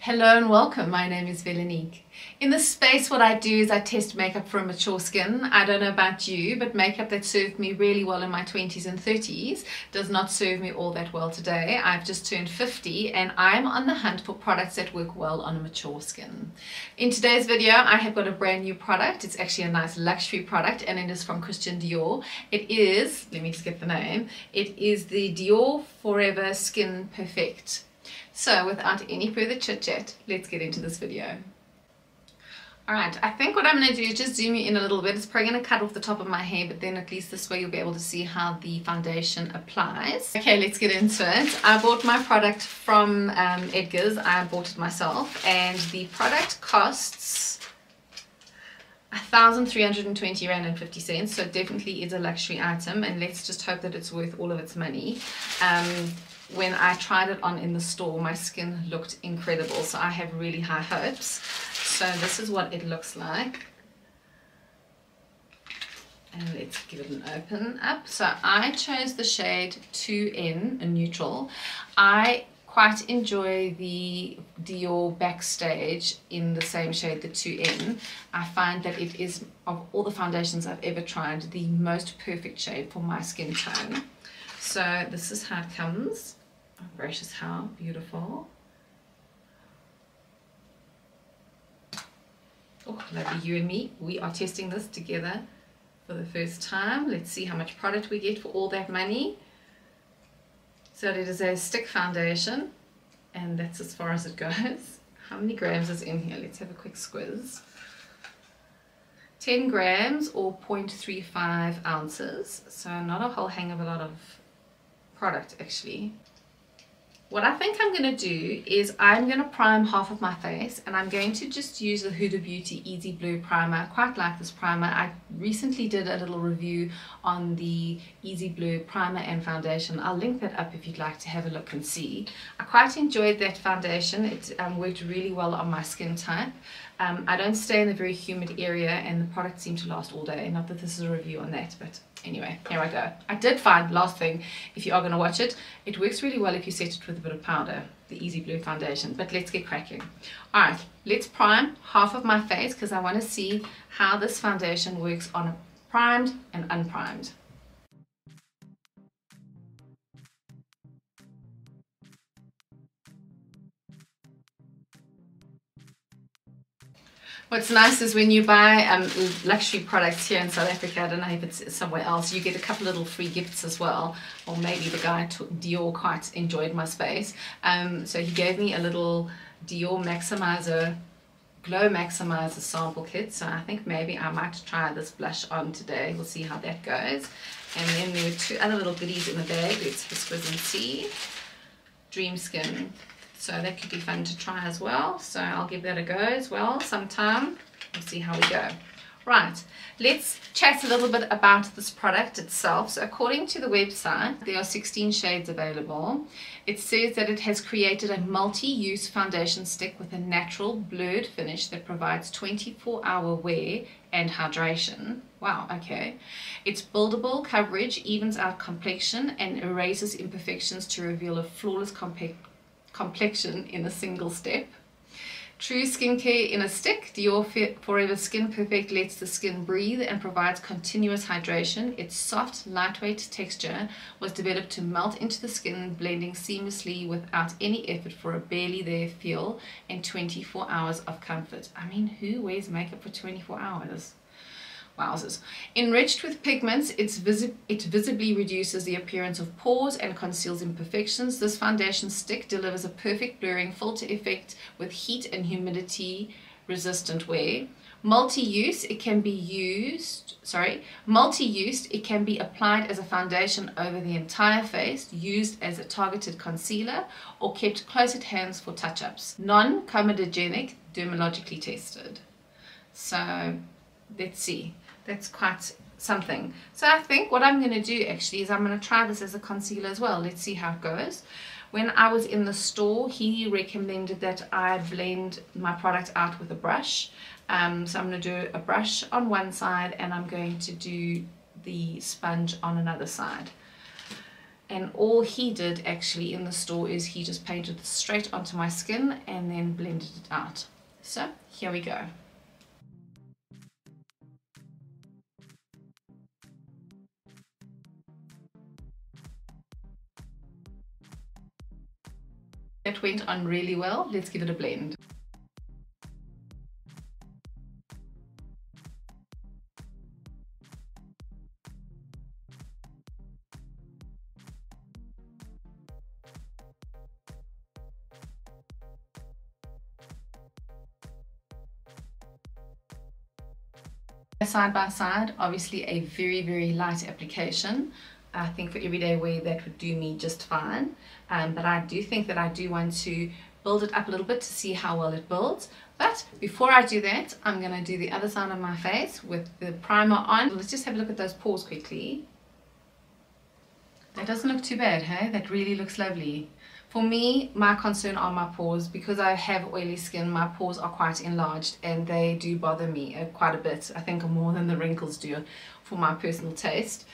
Hello and welcome, my name is Velanique. In this space what I do is I test makeup for a mature skin. I don't know about you, but makeup that served me really well in my 20s and 30s does not serve me all that well today. I've just turned 50 and I'm on the hunt for products that work well on a mature skin. In today's video I have got a brand new product. It's actually a nice luxury product and it is from Dior. It is, let me just get the name, it is the Dior Forever Skin Perfect. So without any further chit chat, let's get into this video. Alright, I think what I'm going to do is just zoom you in a little bit. It's probably going to cut off the top of my hair, but then at least this way you'll be able to see how the foundation applies. Okay, let's get into it. I bought my product from Edgar's. I bought it myself and the product costs 1,320 Rand and 50 cents, so it definitely is a luxury item and let's just hope that it's worth all of its money. When I tried it on in the store, my skin looked incredible, so I have really high hopes. So this is what it looks like. And let's give it an open up. So I chose the shade 2N, a neutral. I quite enjoy the Dior Backstage in the same shade, the 2N. I find that it is, of all the foundations I've ever tried, the most perfect shade for my skin tone. So this is how it comes. Oh, gracious, how beautiful. Oh, lovely, you and me. We are testing this together for the first time. Let's see how much product we get for all that money. So it is a stick foundation and that's as far as it goes. How many grams is in here? Let's have a quick squiz. 10 grams or 0.35 ounces. So not a whole hang of a lot of product actually. What I think I'm going to do is I'm going to prime half of my face and I'm going to just use the HudaBeauty Easy Blur primer. I quite like this primer. I recently did a little review on the Easy Blur primer and foundation. I'll link that up if you'd like to have a look and see. I quite enjoyed that foundation. It worked really well on my skin type. I don't stay in a very humid area and the product seemed to last all day. Not that this is a review on that, but anyway, here I go. I did find, last thing, if you are going to watch it, it works really well if you set it with a bit of powder, the Easy Blur foundation. But let's get cracking. Alright, let's prime half of my face because I want to see how this foundation works on a primed and unprimed. What's nice is when you buy luxury products here in South Africa, I don't know if it's somewhere else, you get a couple little free gifts as well, or maybe the guy at Dior quite enjoyed my space. So he gave me a little Dior Maximizer, Glow Maximizer sample kit, so I think maybe I might try this blush on today. We'll see how that goes. And then there were two other little goodies in the bag. Let's just squiz and see. Dream Skin. So that could be fun to try as well. So I'll give that a go as well sometime. We'll see how we go. Right, let's chat a little bit about this product itself. So according to the website, there are 16 shades available. It says that it has created a multi-use foundation stick with a natural blurred finish that provides 24-hour wear and hydration. Wow, okay. Its buildable coverage evens out complexion and erases imperfections to reveal a flawless complexion in a single step. True skincare in a stick. Dior Forever Skin Perfect lets the skin breathe and provides continuous hydration. Its soft, lightweight texture was developed to melt into the skin, blending seamlessly without any effort for a barely there feel and 24 hours of comfort. I mean, who wears makeup for 24 hours? Wowzers. Enriched with pigments, it visibly reduces the appearance of pores and conceals imperfections. This foundation stick delivers a perfect blurring filter effect with heat and humidity resistant wear. Multi-use, it can be applied as a foundation over the entire face, used as a targeted concealer, or kept close at hand for touch-ups. Non-comedogenic, dermatologically tested. So let's see. That's quite something. So I think what I'm going to do actually is I'm going to try this as a concealer as well. Let's see how it goes. When I was in the store, he recommended that I blend my product out with a brush. So I'm going to do a brush on one side and I'm going to do the sponge on another side. And all he did actually in the store is he just painted it straight onto my skin and then blended it out. So here we go. That went on really well. Let's give it a blend. Side by side, obviously a very light application. I think for everyday wear that would do me just fine, but I do think that I do want to build it up a little bit to see how well it builds. But before I do that, I'm going to do the other side of my face with the primer on. Let's just have a look at those pores quickly. That doesn't look too bad, hey? That really looks lovely. For me, my concern are my pores. Because I have oily skin, my pores are quite enlarged and they do bother me quite a bit. I think more than the wrinkles do for my personal taste.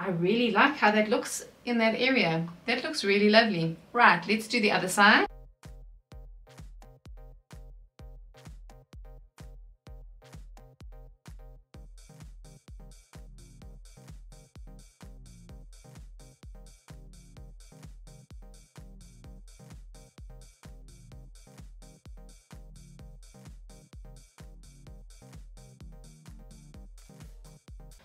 I really like how that looks in that area. That looks really lovely. Right, let's do the other side.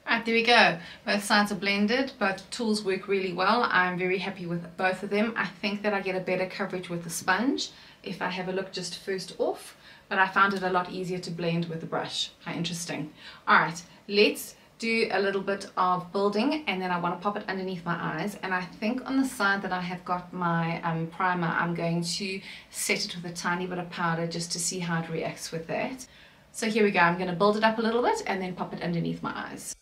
Right, there we go. Both sides are blended. Both tools work really well. I'm very happy with both of them. I think that I get a better coverage with the sponge if I have a look just first off, but I found it a lot easier to blend with the brush. How interesting. Alright, let's do a little bit of building and then I want to pop it underneath my eyes. And I think on the side that I have got my primer, I'm going to set it with a tiny bit of powder just to see how it reacts with that. So here we go. I'm going to build it up a little bit and then pop it underneath my eyes.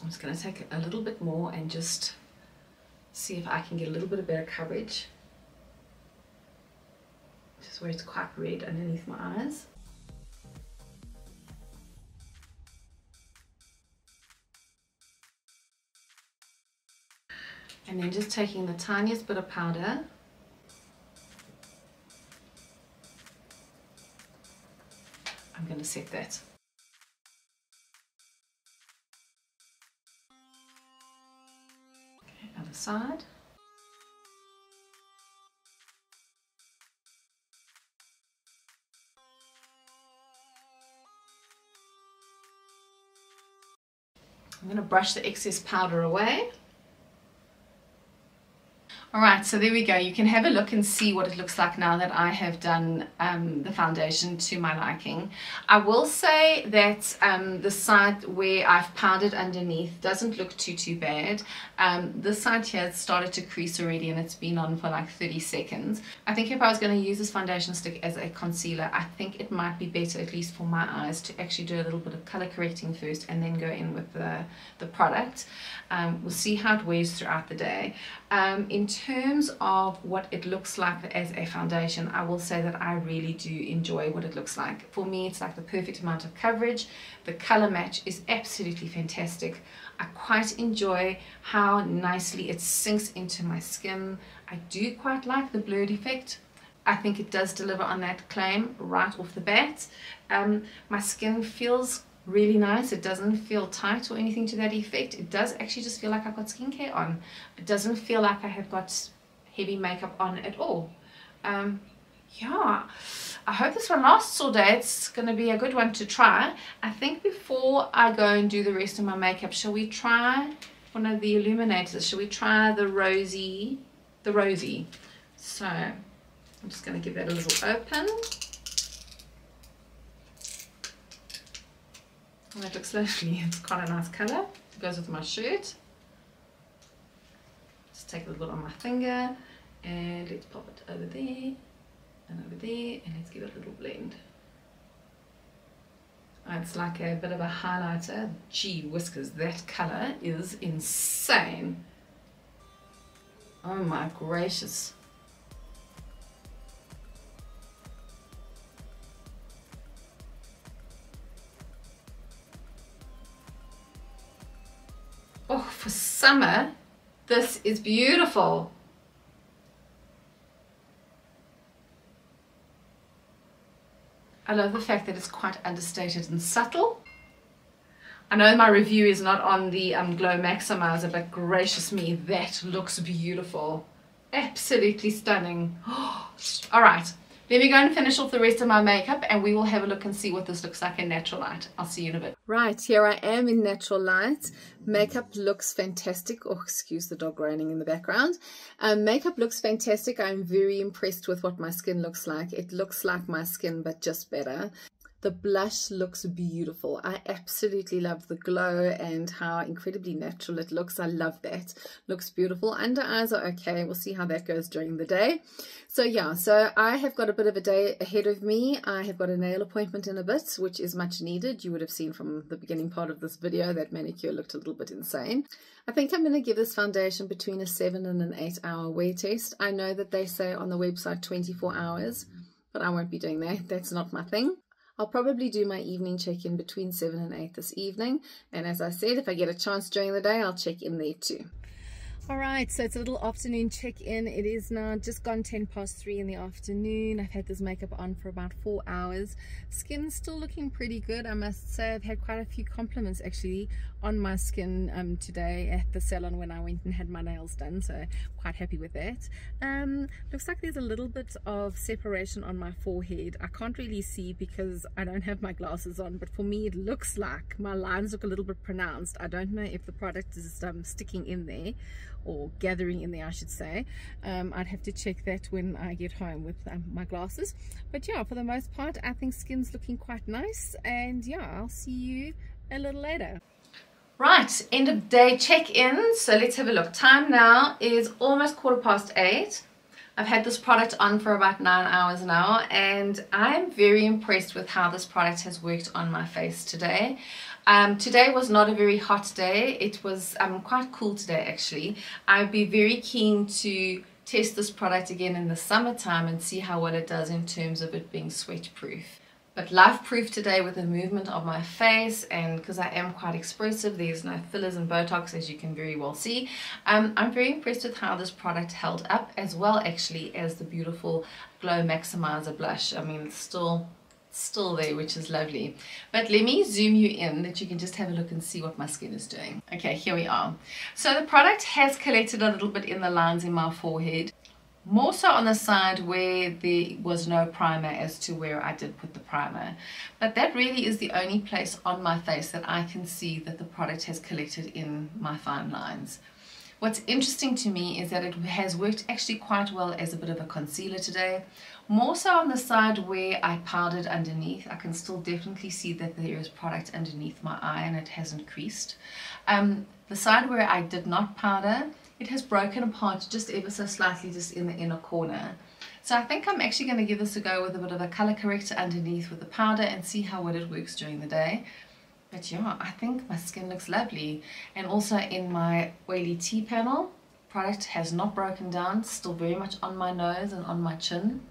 I'm just going to take a little bit more and just see if I can get a little bit of better coverage. Just where it's quite red underneath my eyes. And then just taking the tiniest bit of powder. I'm going to set that. Other side. I'm going to brush the excess powder away. Alright, so there we go. You can have a look and see what it looks like now that I have done the foundation to my liking. I will say that the side where I've powdered underneath doesn't look too bad. This side here has started to crease already and it's been on for like 30 seconds. I think if I was going to use this foundation stick as a concealer, I think it might be better, at least for my eyes, to actually do a little bit of color correcting first and then go in with the product. We'll see how it wears throughout the day. In terms of what it looks like as a foundation, I will say that I really do enjoy what it looks like. For me, it's like the perfect amount of coverage. The color match is absolutely fantastic. I quite enjoy how nicely it sinks into my skin. I do quite like the blurred effect. I think it does deliver on that claim right off the bat. My skin feels really nice. It doesn't feel tight or anything to that effect. It does actually just feel like I've got skincare on. It doesn't feel like I have got heavy makeup on at all. Yeah, I hope this one lasts all day. It's going to be a good one to try. I think before I go and do the rest of my makeup, shall we try one of the illuminators? Shall we try the rosy? So I'm just going to give that a little open. Oh, that looks lovely. It's quite a nice colour. It goes with my shirt. Just take a little bit on my finger and let's pop it over there and over there, and let's give it a little blend. Oh, it's like a bit of a highlighter. Gee whiskers, that colour is insane. Oh my gracious. Oh, for summer, this is beautiful. I love the fact that it's quite understated and subtle. I know my review is not on the Glow Maximizer, but gracious me, that looks beautiful. Absolutely stunning. All right, let me go and finish off the rest of my makeup and we will have a look and see what this looks like in natural light. I'll see you in a bit. Right, here I am in natural light. Makeup looks fantastic. Oh, excuse the dog groaning in the background. Makeup looks fantastic. I'm very impressed with what my skin looks like. It looks like my skin, but just better. The blush looks beautiful. I absolutely love the glow and how incredibly natural it looks. I love that. Looks beautiful. Under eyes are okay. We'll see how that goes during the day. So yeah, so I have got a bit of a day ahead of me. I have got a nail appointment in a bit, which is much needed. You would have seen from the beginning part of this video that manicure looked a little bit insane. I think I'm going to give this foundation between a 7 and an 8 hour wear test. I know that they say on the website 24 hours, but I won't be doing that. That's not my thing. I'll probably do my evening check-in between 7 and 8 this evening. And as I said, if I get a chance during the day, I'll check in there too. Alright, so it's a little afternoon check-in. It is now just gone 3:10 in the afternoon. I've had this makeup on for about 4 hours. Skin's still looking pretty good, I must say. I've had quite a few compliments actually on my skin today at the salon when I went and had my nails done, so quite happy with that. Looks like there's a little bit of separation on my forehead. I can't really see because I don't have my glasses on, but for me it looks like my lines look a little bit pronounced. I don't know if the product is sticking in there or gathering in there, I should say. I'd have to check that when I get home with my glasses. But yeah, for the most part, I think skin's looking quite nice. And yeah, I'll see you a little later. Right, end of day check-in. So let's have a look. Time now is almost 8:15. I've had this product on for about 9 hours now, and I'm very impressed with how this product has worked on my face today. Today was not a very hot day. It was quite cool today actually. I'd be very keen to test this product again in the summertime and see how well it does in terms of it being sweat proof. But life proof today with the movement of my face, and because I am quite expressive, there's no fillers and Botox as you can very well see. I'm very impressed with how this product held up, as well actually as the beautiful Glow Maximizer blush. I mean, it's still there, which is lovely. But let me zoom you in that you can just have a look and see what my skin is doing. Okay, here we are. So the product has collected a little bit in the lines in my forehead, more so on the side where there was no primer as to where I did put the primer. But that really is the only place on my face that I can see that the product has collected in my fine lines. What's interesting to me is that it has worked actually quite well as a bit of a concealer today. More so on the side where I powdered underneath. I can still definitely see that there is product underneath my eye and it hasn't creased. The side where I did not powder, it has broken apart just ever so slightly just in the inner corner. So I think I'm actually going to give this a go with a bit of a color corrector underneath with the powder and see how well it works during the day. But yeah, I think my skin looks lovely. And also in my oily T panel, product has not broken down, still very much on my nose and on my chin,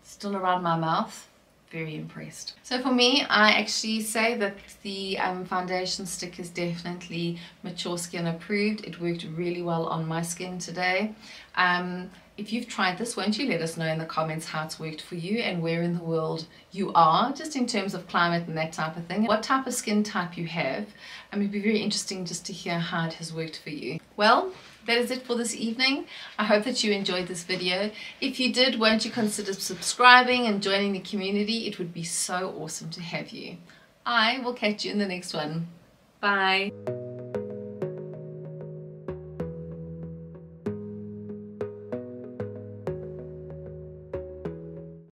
still around my mouth. Very impressed. So for me, I actually say that the foundation stick is definitely mature skin approved. It worked really well on my skin today. If you've tried this, won't you let us know in the comments how it's worked for you and where in the world you are, just in terms of climate and that type of thing. What type of skin type you have. It'd be very interesting just to hear how it has worked for you. Well, that is it for this evening. I hope that you enjoyed this video. If you did, won't you consider subscribing and joining the community? It would be so awesome to have you. I will catch you in the next one. Bye.